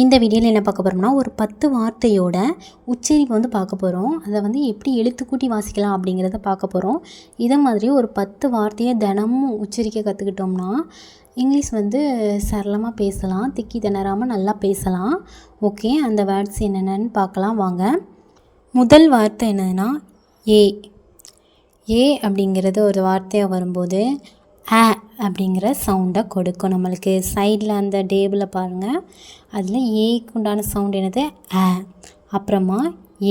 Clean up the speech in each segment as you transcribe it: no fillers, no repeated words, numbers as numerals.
இந்த வீடியோவில் என்ன பார்க்க போகிறோம்னா, ஒரு 10 வார்த்தையோட உச்சரிப்பு பார்க்க போகிறோம். அதை எப்படி எழுத்துக்கூட்டி வாசிக்கலாம் அப்படிங்கிறத பார்க்க போகிறோம். இதை மாதிரி ஒரு 10 வார்த்தையை தினமும் உச்சரிக்க கற்றுக்கிட்டோம்னா இங்கிலீஷ் சரளமாக பேசலாம், திக்கி திணறாமல் நல்லா பேசலாம். ஓகே, அந்த வேர்ட்ஸ் என்னென்னு பார்க்கலாம் வாங்க. முதல் வார்த்தை என்னதுன்னா ஏ. ஏ அப்படிங்கிறது ஒரு வார்த்தையாக வரும்போது ஆ அப்படிங்கிற சவுண்டை கொடுக்கும். நம்மளுக்கு சைடில் அந்த டேபிளில் பாருங்கள், அதில் ஏக்கு உண்டான சவுண்ட் என்னது ஆ. அப்புறமா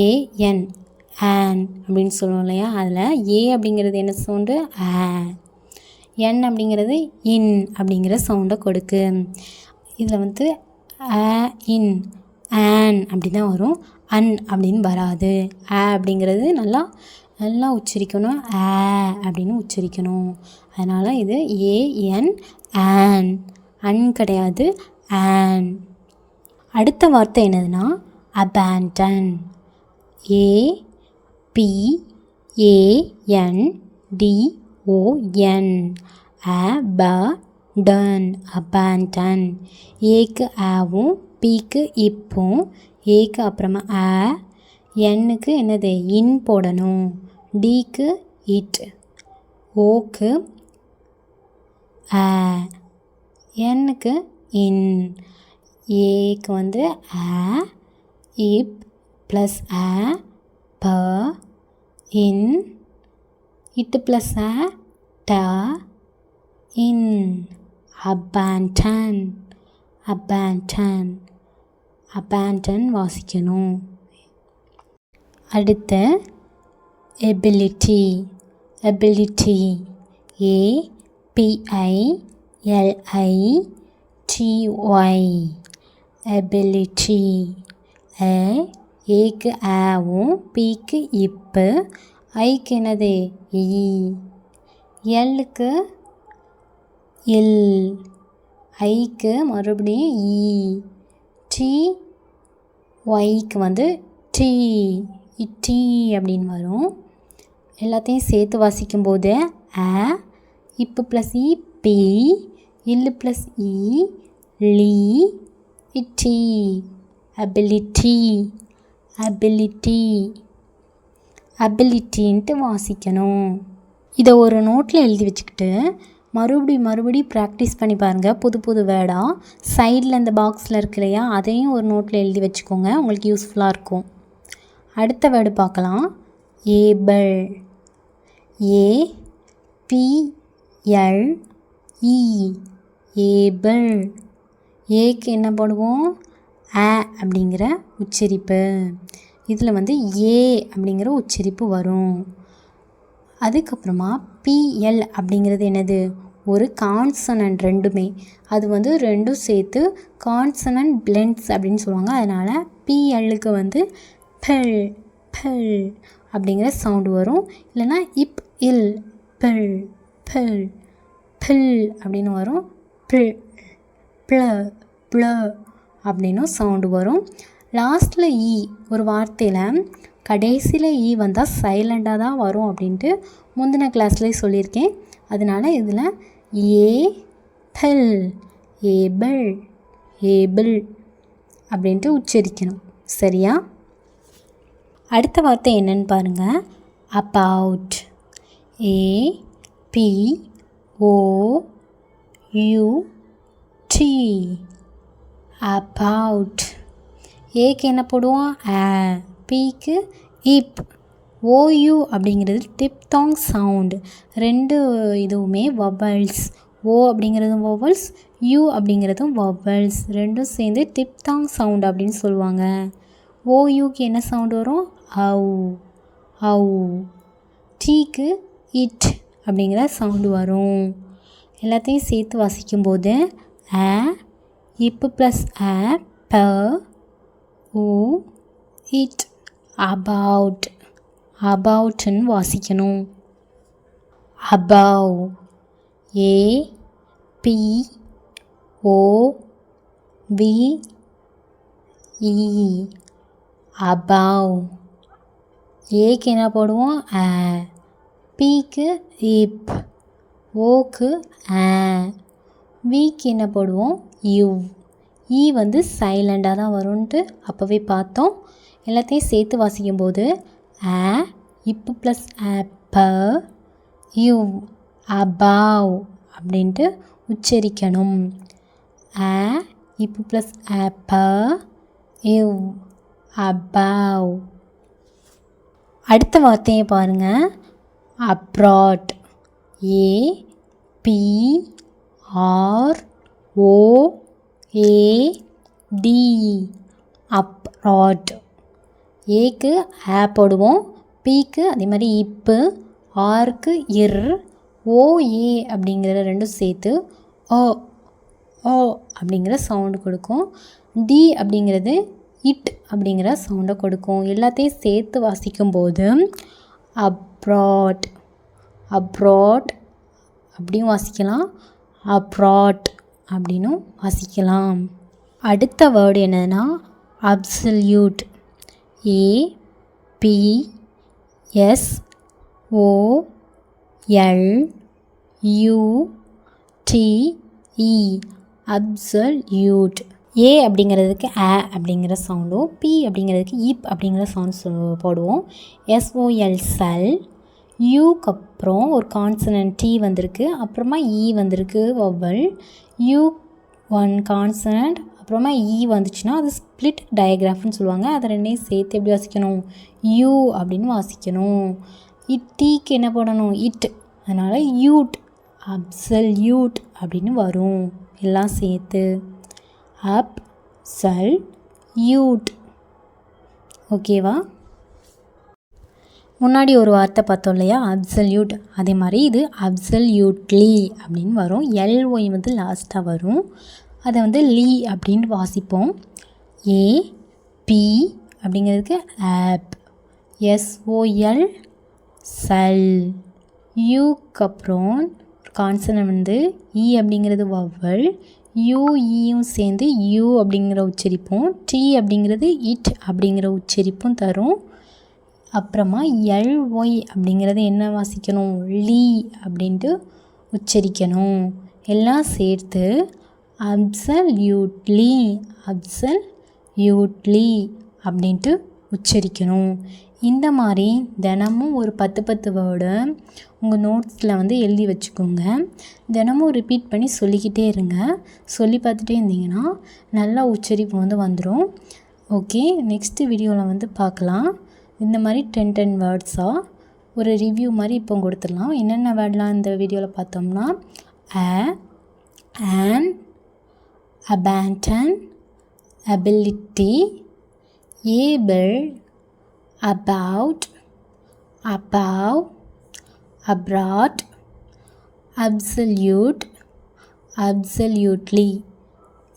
ஏஎன் ஆன் அப்படின்னு சொல்லுவோம் இல்லையா, அதில் ஏ அப்படிங்கிறது என்ன சவுண்டு ஆ. என் அப்படிங்கிறது இன் அப்படிங்கிற சவுண்டை கொடுக்கு. இதில் ஆ இன் ஆன் அப்படி தான் வரும், அன் அப்படின்னு வராது. ஆ அப்படிங்கிறது நல்லா உச்சரிக்கணும், ஆ அப்படின்னு உச்சரிக்கணும். அதனால் இது ஏஎன் ஆன், அன் கிடையாது, ஆன். அடுத்த வார்த்தை என்னதுன்னா அபேண்டன். ABANDON abandon, abandon. ஏக்கு ஆவும், பிக்கு இப்பும், ஏக்கு அப்புறமா ஆ, எண்ணுக்கு என்னது இன் போடணும், டிக்கு இட், ஓக்கு ஆ, எண்ணுக்கு இன். ஏக்கு ஆ இப் ப்ளஸ் ஆ ப இன், இட்டு ப்ளஸ் ஆ ட இன். அபேண்டன், அபேண்டன், அபேண்டன் வாசிக்கணும். அடுத்து எபிலிட்டி. Ability APILITY ability. ஏக்கு ஆவும், பிக்கு இப்பு, ஐக்கு என்னது இ, எல்லுக்கு இல், ஐக்கு மறுபடியும் இ, டி ஒய்க்கு டி, இட்டி அப்படின்னு வரும். எல்லாத்தையும் சேர்த்து வாசிக்கும்போது ஆ, இப்பு ப்ளஸ் இ பி, இல்லு ப்ளஸ் இ லி, இட்டி. அபிலிட்டி, அபிலிட்டி, அபிலிட்டின்ட்டு வாசிக்கணும். இதை ஒரு நோட்டில் எழுதி வச்சுக்கிட்டு மறுபடியும் ப்ராக்டிஸ் பண்ணி பாருங்கள். புது புது வேர்டாக சைடில் இந்த பாக்ஸில் இருக்கு இல்லையா, அதையும் ஒரு நோட்டில் எழுதி வச்சுக்கோங்க, உங்களுக்கு யூஸ்ஃபுல்லாக இருக்கும். அடுத்த வேர்டு பார்க்கலாம். ஏபிள். APLE able. ஏக்கு என்ன போடுவோம் ஆ அப்படிங்கிற உச்சரிப்பு. இதில் ஏ அப்படிங்கிற உச்சரிப்பு வரும். அதுக்கப்புறமா பிஎல் அப்படிங்கிறது என்னது ஒரு கான்சனன்ட். ரெண்டுமே அது ரெண்டும் சேர்த்து கான்சனன்ட் பிளெண்ட்ஸ் அப்படின்னு சொல்லுவாங்க. அதனால் பிஎல்லுக்கு பெல், பெல் அப்படிங்கிற சவுண்டு வரும். இல்லைன்னா இப் இல் பெல், பெல், பெல் அப்படின்னு வரும். பிள், ப்ள, ப்ள அப்படின்னு சவுண்டு வரும். லாஸ்ட்டில் இ ஒரு வார்த்தையில் கடைசியில் இ வந்தால் சைலண்டாக தான் வரும் அப்படின்ட்டு முந்தின கிளாஸ்லேயே சொல்லியிருக்கேன். அதனால் இதில் ஏ பெல், ஏபிள், ஏபிள் அப்படின்ட்டு உச்சரிக்கணும். சரியா? அடுத்த வார்த்தை என்னன்னு பாருங்கள். அபவுட். APOUT about. ஏக்கு என்ன போடுவோம் ஆ, பிக்கு இப், ஓயு அப்படிங்கிறது டிப்தாங் சவுண்டு. ரெண்டு இதுவுமே வவல்ஸ். ஓ அப்படிங்கிறதும் வவல்ஸ், யூ அப்படிங்கிறதும் வவல்ஸ். ரெண்டும் சேர்ந்து டிப்தாங் சவுண்டு அப்படின்னு சொல்லுவாங்க. ஓயுக்கு என்ன சவுண்டு வரும் அவு, அவு. டீக்கு இட் அப்படிங்கிற சவுண்டு வரும். எல்லாத்தையும் சேர்த்து வாசிக்கும்போது ஆ, இப்பு ப்ளஸ் ஆ ப ஊ இட், அபவுட், அபவுட்னு வாசிக்கணும். அபவ். APOVE above. ஏக்கு என்ன போடுவோம் ஆ, பிக்கு இப், ஓக்கு ஆ, விக்கு என்ன போடுவோம் யூ, ஈ வந்து சைலண்டாக தான் வரும்ன்ட்டு அப்போவே பார்த்தோம். எல்லாத்தையும் சேர்த்து வாசிக்கும்போது ஆ இப்பு ப்ளஸ் ஆப்ப யூ அபாவ் அப்படின்ட்டு உச்சரிக்கணும். ஆ இப்பு ப்ளஸ் ஆப்ப யூ அபாவ். அடுத்த வார்த்தையை பாருங்கள். அப்ராட். ஏ பி ஆர் ஓ ஏ டி. அப்ராட். ஏக்கு ஆ போடுவோம், பிக்கு அதே மாதிரி இப்பு, ஆருக்கு இர், ஓ ஏ அப்படிங்கிற ரெண்டும் சேர்த்து ஓ ஓ அப்படிங்கிற சவுண்டு கொடுக்கும். டி அப்படிங்கிறது இட் அப்படிங்கிற சவுண்டை கொடுக்கும். எல்லாத்தையும் சேர்த்து வாசிக்கும்போது அப்ராட் அப்ராட் அப்படியும் வாசிக்கலாம், அப்ராட் அப்படின்னும் வாசிக்கலாம். அடுத்த வேர்டு என்னதுன்னா absolute. A B S O L U T E. Absolute. A அப்படிங்கிறதுக்கு ஆ அப்படிங்கிற சவுண்டும், பி அப்படிங்கிறதுக்கு இப் அப்படிங்கிற சவுண்ட் போடுவோம். எஸ்ஓஎல் செல். யூக்கு அப்புறம் ஒரு கான்சனன்ட் டி வந்திருக்கு, அப்புறமா இ வந்திருக்கு வவ்வல். யூ ஒன் கான்சனன்ட் அப்புறமா இ வந்துச்சுன்னா அது ஸ்ப்ளிட் டயக்ராஃப்னு சொல்லுவாங்க. அதை ரெண்டையும் சேர்த்து எப்படி வாசிக்கணும்? யூ அப்படின்னு வாசிக்கணும். டீக்கு என்ன போடணும்? இட். அதனால் யூட், அப்சல்யூட் அப்படின்னு வரும் எல்லாம் சேர்த்து. அப்சல்யூட். ஓகேவா? முன்னாடி ஒரு வார்த்தை பார்த்தோம் இல்லையா, அப்சல்யூட். அதே மாதிரி இது அப்சல்யூட்லி அப்படின்னு வரும். எல்ஒய் வந்து லாஸ்ட்டாக வரும். அதை வந்து லீ அப்படின்னு வாசிப்போம். ஏ பி அப்படிங்கிறதுக்கு ஆப். எஸ்ஓஎல் செல். யூக்கு அப்புறம் கான்சனன்ட் வந்து இ அப்படிங்கிறது வவ்வல். யூஇயும் சேர்ந்து யூ அப்படிங்கிற உச்சரிப்பும், டி அப்படிங்கிறது இட் அப்படிங்கிற உச்சரிப்பும் தரும். அப்புறமா எல்ஒய் அப்படிங்கிறது என்ன வாசிக்கணும்? லீ அப்படின்ட்டு உச்சரிக்கணும். எல்லாம் சேர்த்து அப்சல்யூட்லி அப்சல்யூட்லி அப்படின்ட்டு உச்சரிக்கணும். இந்த மாதிரி தினமும் ஒரு 10 வேர்டு உங்கள் நோட்ஸில் வந்து எழுதி வச்சுக்கோங்க. தினமும் ரிப்பீட் பண்ணி சொல்லிக்கிட்டே இருங்க. சொல்லி பார்த்துட்டே இருந்தீங்கன்னா நல்லா உச்சரிப்பு வந்து வந்துடும். ஓகே, நெக்ஸ்ட்டு வீடியோவில் வந்து பார்க்கலாம். இந்த மாதிரி 10 வேர்ட்ஸாக ஒரு ரிவ்யூ மாதிரி இப்போ கொடுத்துடலாம். என்னென்ன வேர்ட்லாம் இந்த வீடியோவில் பார்த்தோம்னா an, abandon, ability, able, about, above, abroad, absolute, absolutely.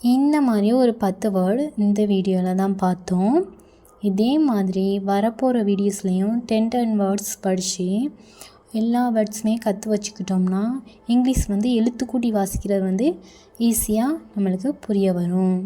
இந்த மாதிரி ஒரு 10 வேர்டு இந்த வீடியோவில் தான் பார்த்தோம். இதே மாதிரி வரப்போகிற வீடியோஸ்லேயும் 10 வேர்ட்ஸ் படித்து எல்லா வேர்ட்ஸுமே கற்று வச்சுக்கிட்டோம்னா இங்கிலீஷ் வந்து எழுத்துக்கூட்டி வாசிக்கிறது வந்து ஈஸியாக நம்மளுக்கு புரிய வரும்.